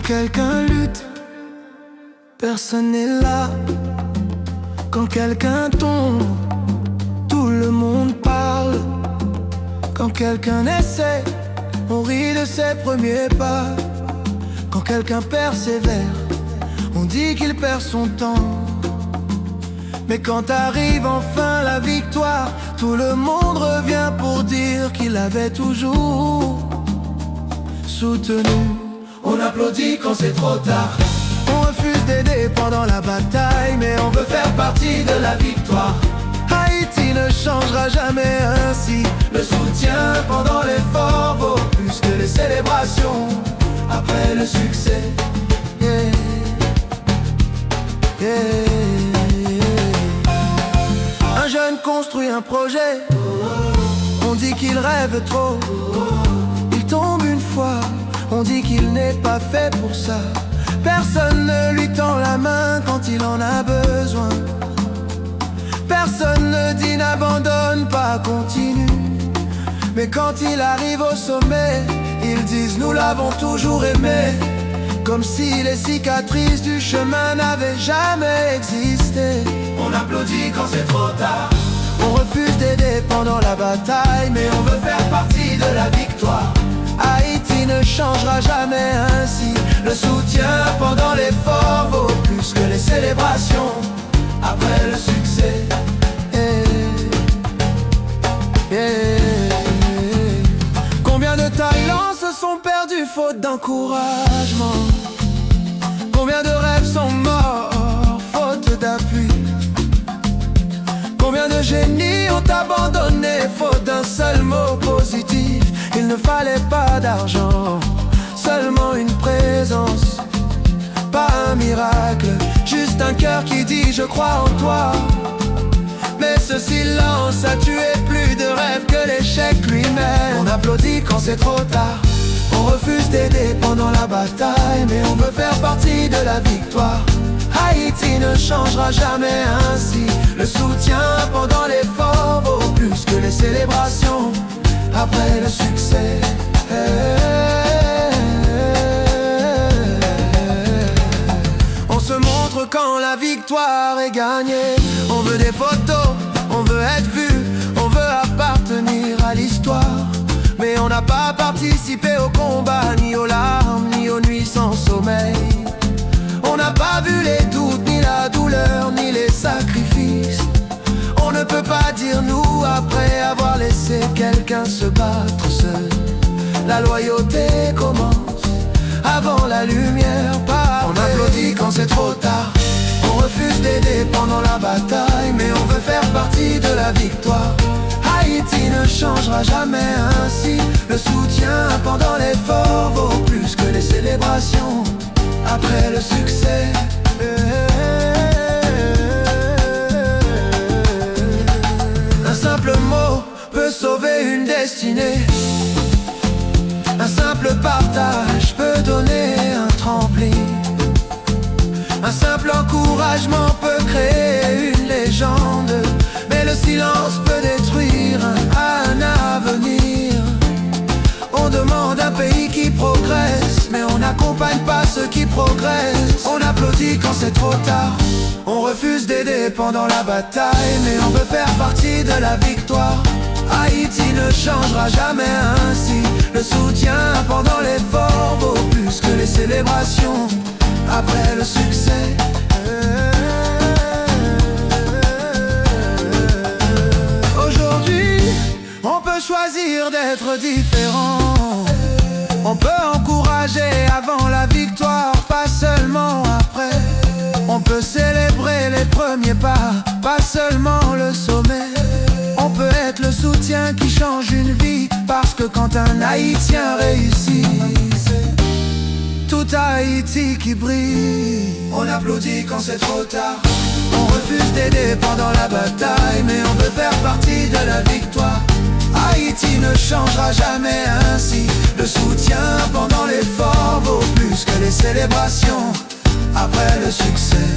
Quand quelqu'un lutte, personne n'est là. Quand quelqu'un tombe, tout le monde parle. Quand quelqu'un essaie, on rit de ses premiers pas. Quand quelqu'un persévère, on dit qu'il perd son temps. Mais quand arrive enfin la victoire, tout le monde revient pour dire qu'il avait toujours soutenu. On applaudit quand c'est trop tard. On refuse d'aider pendant la bataille, mais on veut faire partie de la victoire. Haïti ne changera jamais ainsi. Le soutien pendant l'effort vaut plus que les célébrations après le succès. Yeah. Yeah. Un jeune construit un projet, on dit qu'il rêve trop. Il tombe une fois, on dit qu'il n'est pas fait pour ça. Personne ne lui tend la main quand il en a besoin. Personne ne dit n'abandonne pas, continue. Mais quand il arrive au sommet, ils disent nous l'avons toujours aimé. Comme si les cicatrices du chemin n'avaient jamais existé. On applaudit quand c'est trop tard. On refuse d'aider pendant la bataille, mais on veut faire partie de la victoire. Haïti ne changera jamais ainsi. Le soutien pendant l'effort vaut plus que les célébrations après le succès. Combien de talents se sont perdus faute d'encouragement? Combien de rêves sont morts faute d'appui? Combien de génies ont abandonné faute d'un seul mot positif? Il ne fallait pas d'argent, seulement une présence. Pas un miracle, juste un cœur qui dit je crois en toi. Mais ce silence a tué plus de rêves que l'échec lui-même. On applaudit quand c'est trop tard. On refuse d'aider pendant la bataille, mais on veut faire partie de la victoire. Haïti ne changera jamais ainsi. Le soutien pendant l'effort vaut plus que les célébrations après le succès. On se montre quand la victoire est gagnée. On veut des photos, on veut être vu, on veut appartenir à l'histoire. Mais on n'a pas participé au combat, ni aux larmes, ni aux nuits sans sommeil. On n'a pas vu les doutes, ni la douleur, ni les sacrifices. On ne peut pas dire nous après avoir laissé quelqu'un se battre seul. La loyauté commence avant la lumière part. On applaudit quand c'est trop tard. On refuse d'aider pendant la bataille, mais on veut faire partie de la victoire. Haïti ne changera jamais ainsi. Le soutien pendant l'effort vaut plus que les célébrations après le succès. Un simple mot peut sauver une destinée. Un simple partage peut donner un tremplin. Un simple encouragement peut créer une légende. Mais le silence peut détruire un avenir. On demande un pays qui progresse, mais on n'accompagne pas ceux qui progressent. On applaudit quand c'est trop tard. On refuse d'aider pendant la bataille, mais on veut faire partie de la victoire. Haïti ne changera jamais ainsi. Le soutien pendant l'effort vaut plus que les célébrations après le succès. Aujourd'hui, on peut choisir d'être différent. On peut encourager avant la victoire, pas seulement après. On peut célébrer les premiers pas, pas seulement le sommet. On peut être le soutien qui change une vie, parce que quand un Haïtien réussit, tout Haïti qui brille. On applaudit quand c'est trop tard. On refuse d'aider pendant la bataille, mais on veut faire partie de la victoire. Haïti ne changera jamais ainsi. Le soutien pendant l'effort vaut plus que les célébrations après le succès.